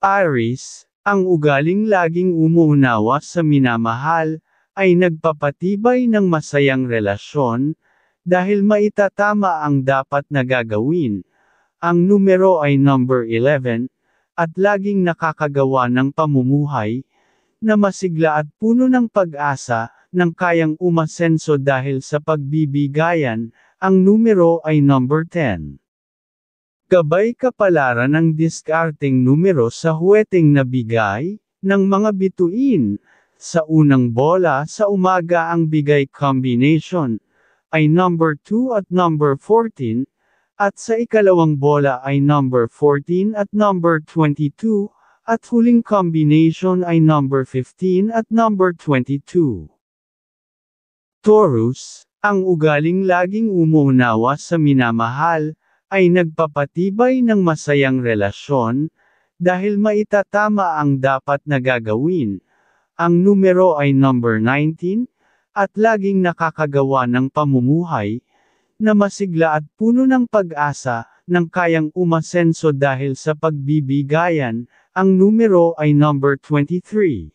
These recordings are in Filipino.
Aries, ang ugaling laging umuunawa sa minamahal, ay nagpapatibay ng masayang relasyon, dahil maitatama ang dapat na gagawin. Ang numero ay number 11, at laging nakakagawa ng pamumuhay, na masigla at puno ng pag-asa, ng kayang umasenso dahil sa pagbibigayan. Ang numero ay number 10. Gabay kapalaran ng diskarteng numero sa huweteng nabigay, ng mga bituin. Sa unang bola sa umaga ang bigay combination, ay number 2 at number 14, at sa ikalawang bola ay number 14 at number 22, at huling combination ay number 15 at number 22. Taurus, ang ugaling laging umuunawa sa minamahal, ay nagpapatibay ng masayang relasyon, dahil maitatama ang dapat na gagawin. Ang numero ay number 19, at laging nakakagawa ng pamumuhay, na masigla at puno ng pag-asa, ng kayang umasenso dahil sa pagbibigayan. Ang numero ay number 23.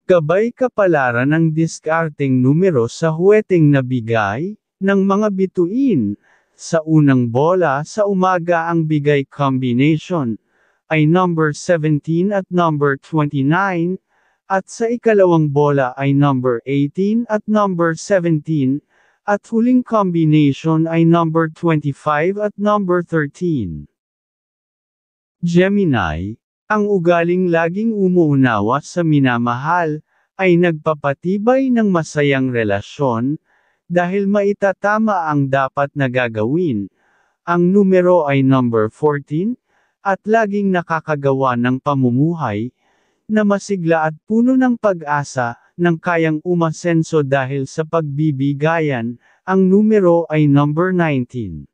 Gabay kapalaran ng diskarteng numero sa huweteng nabigay, ng mga bituin. Sa unang bola sa umaga ang bigay combination, ay number 17 at number 29, at sa ikalawang bola ay number 18 at number 17, at huling combination ay number 25 at number 13. Gemini, ang ugaling laging umuunawa sa minamahal, ay nagpapatibay ng masayang relasyon, dahil maitatama ang dapat na gagawin. Ang numero ay number 14, at laging nakakagawa ng pamumuhay, na masigla at puno ng pag-asa, ng kayang umasenso dahil sa pagbibigayan. Ang numero ay number 19.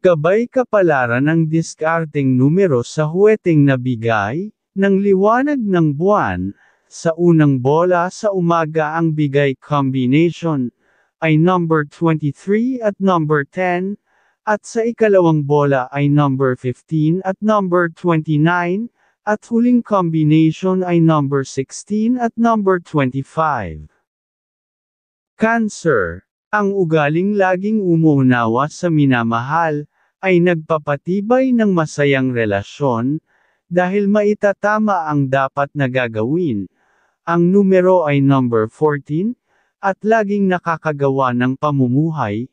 Gabay kapalaran ng diskarteng numero sa huweteng nabigay, ng liwanag ng buwan. Sa unang bola sa umaga ang bigay combination, ay number 23 at number 10, at sa ikalawang bola ay number 15 at number 29, at huling combination ay number 16 at number 25. Cancer, ang ugaling laging umuunawa sa minamahal, ay nagpapatibay ng masayang relasyon, dahil maitatama ang dapat na gagawin. Ang numero ay number 14, at laging nakakagawa ng pamumuhay,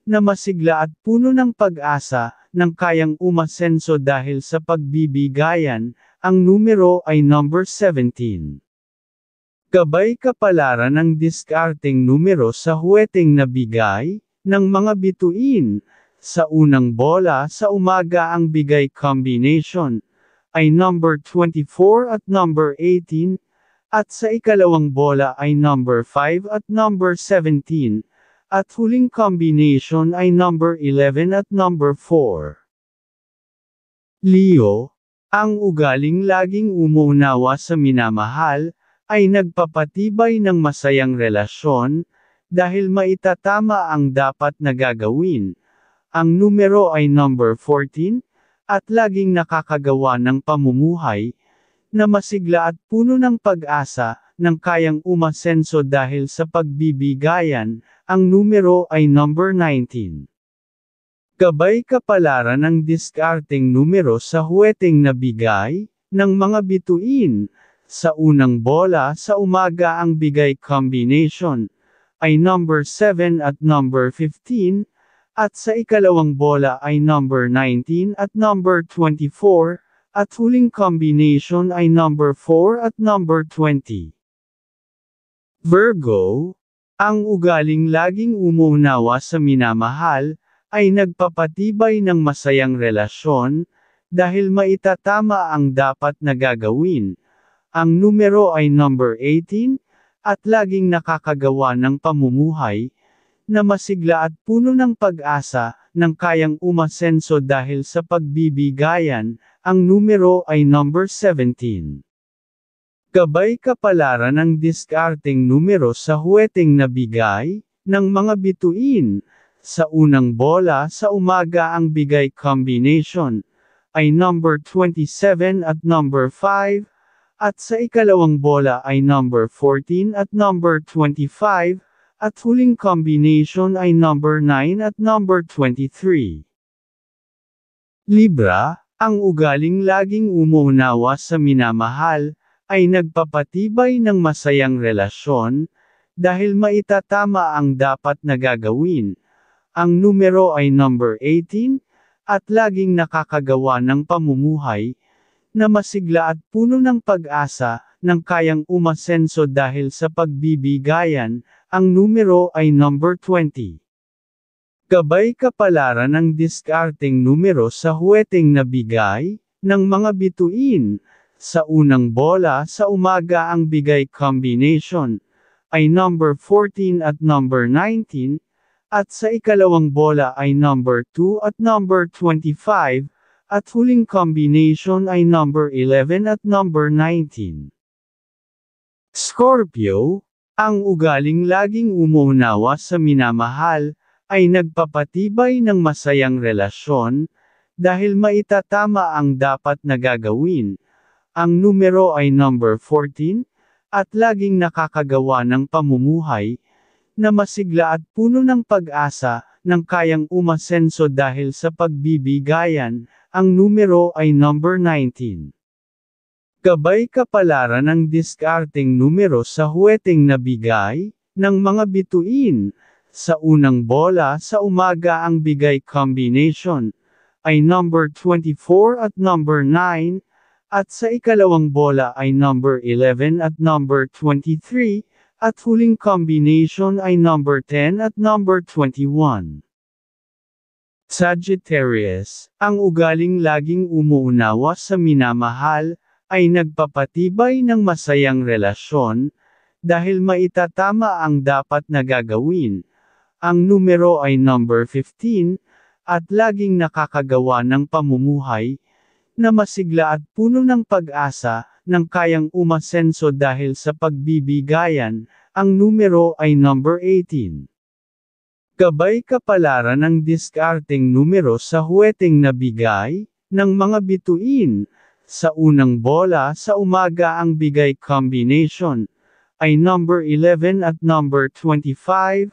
na masigla at puno ng pag-asa, ng kayang umasenso dahil sa pagbibigayan. Ang numero ay number 17. Gabay kapalaran ng diskarteng numero sa huweteng nabigay, ng mga bituin. Sa unang bola sa umaga ang bigay combination, ay number 24 at number 18, at sa ikalawang bola ay number 5 at number 17, at huling combination ay number 11 at number 4. Leo, ang ugaling laging umuunawa sa minamahal, ay nagpapatibay ng masayang relasyon, dahil maitatama ang dapat na gagawin. Ang numero ay number 14, at laging nakakagawa ng pamumuhay, na masigla at puno ng pag-asa, ng kayang umasenso dahil sa pagbibigayan. Ang numero ay number 19. Gabay kapalaran ng diskarteng numero sa huweteng nabigay, ng mga bituin. Sa unang bola sa umaga ang bigay combination, ay number 7 at number 15, at sa ikalawang bola ay number 19 at number 24, at huling combination ay number 4 at number 20. Virgo, ang ugaling laging umuunawa sa minamahal, ay nagpapatibay ng masayang relasyon, dahil maitatama ang dapat na gagawin. Ang numero ay number 18, at laging nakakagawa ng pamumuhay, na masigla at puno ng pag-asa, ng kayang umasenso dahil sa pagbibigayan. Ang numero ay number 17. Gabay kapalaran ng diskarteng numero sa huweteng nabigay, ng mga bituin. Sa unang bola sa umaga ang bigay combination, ay number 27 at number 5, at sa ikalawang bola ay number 14 at number 25, at huling combination ay number 9 at number 23. Libra, ang ugaling laging umuunawa sa minamahal, ay nagpapatibay ng masayang relasyon, dahil maitatama ang dapat na gagawin. Ang numero ay number 18, at laging nakakagawa ng pamumuhay, na masigla at puno ng pag-asa, ng kayang umasenso dahil sa pagbibigayan. Ang numero ay number 20. Gabay kapalaran ng diskarteng numero sa huweteng nabigay, ng mga bituin. Sa unang bola sa umaga ang bigay combination, ay number 14 at number 19, at sa ikalawang bola ay number 2 at number 25, at huling combination ay number 11 at number 19. Scorpio, ang ugaling laging umuunawa sa minamahal, ay nagpapatibay ng masayang relasyon, dahil maitatama ang dapat na gagawin. Ang numero ay number 14, at laging nakakagawa ng pamumuhay, na masigla at puno ng pag-asa, ng kayang umasenso dahil sa pagbibigayan. Ang numero ay number 19. Gabay kapalaran ng diskarteng numero sa huweteng nabigay, ng mga bituin. Sa unang bola sa umaga ang bigay combination, ay number 24 at number 9, at sa ikalawang bola ay number 11 at number 23, at huling combination ay number 10 at number 21. Sagittarius, ang ugaling laging umuunawa sa minamahal, ay nagpapatibay ng masayang relasyon, dahil maitatama ang dapat na gagawin. Ang numero ay number 15, at laging nakakagawa ng pamumuhay, na masigla at puno ng pag-asa, ng kayang umasenso dahil sa pagbibigayan. Ang numero ay number 18. Gabay kapalaran ng diskarteng numero sa huweteng nabigay, ng mga bituin. Sa unang bola sa umaga ang bigay combination, ay number 11 at number 25,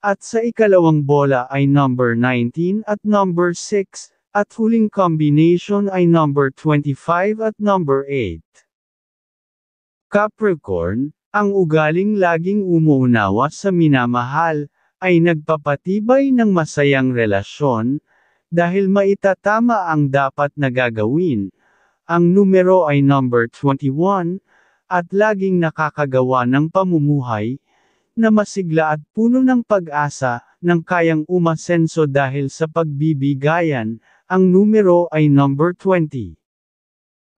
at sa ikalawang bola ay number 19 at number 6, at huling combination ay number 25 at number 8. Capricorn, ang ugaling laging umuunawa sa minamahal, ay nagpapatibay ng masayang relasyon, dahil maitatama ang dapat na gagawin. Ang numero ay number 21, at laging nakakagawa ng pamumuhay, na masigla at puno ng pag-asa, ng kayang umasenso dahil sa pagbibigayan. Ang numero ay number 20.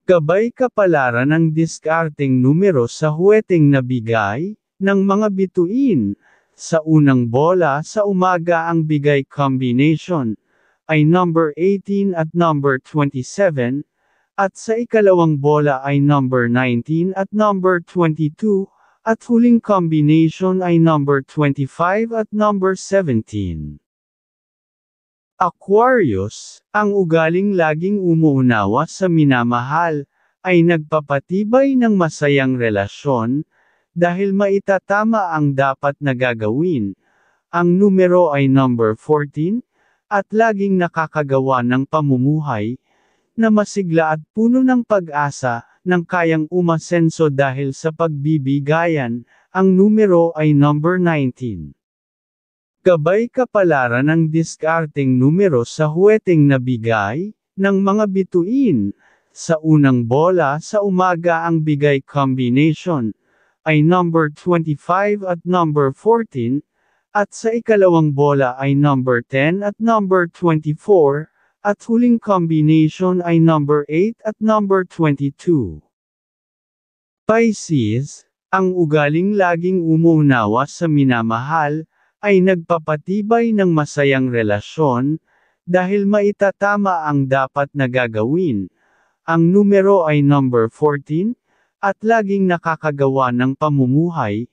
Gabay kapalaran ng diskarteng numero sa huweteng nabigay, ng mga bituin. Sa unang bola sa umaga ang bigay combination, ay number 18 at number 27, at sa ikalawang bola ay number 19 at number 22, at huling combination ay number 25 at number 17. Aquarius, ang ugaling laging umuunawa sa minamahal, ay nagpapatibay ng masayang relasyon, dahil maitatama ang dapat na gagawin. Ang numero ay number 14, at laging nakakagawa ng pamumuhay, na masigla at puno ng pag-asa, ng kayang umasenso dahil sa pagbibigayan. Ang numero ay number 19. Gabay kapalaran ng diskarteng numero sa huweteng nabigay, ng mga bituin. Sa unang bola sa umaga ang bigay combination, ay number 25 at number 14, at sa ikalawang bola ay number 10 at number 24, at huling combination ay number 8 at number 22. Pisces, ang ugaling laging umuunawa sa minamahal, ay nagpapatibay ng masayang relasyon, dahil maitatama ang dapat na gagawin. Ang numero ay number 14, at laging nakakagawa ng pamumuhay,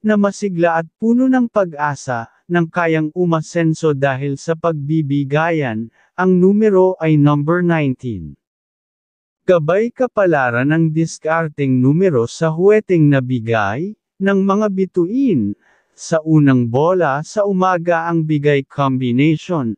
na masigla at puno ng pag-asa, ng kayang umasenso dahil sa pagbibigayan. Ang numero ay number 19. Gabay kapalaran ng diskarteng numero sa huweteng nabigay, ng mga bituin. Sa unang bola sa umaga ang bigay combination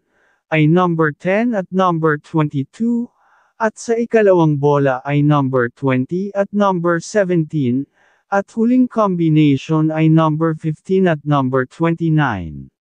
ay number 10 at number 22, at sa ikalawang bola ay number 20 at number 17, at huling combination ay number 15 at number 29.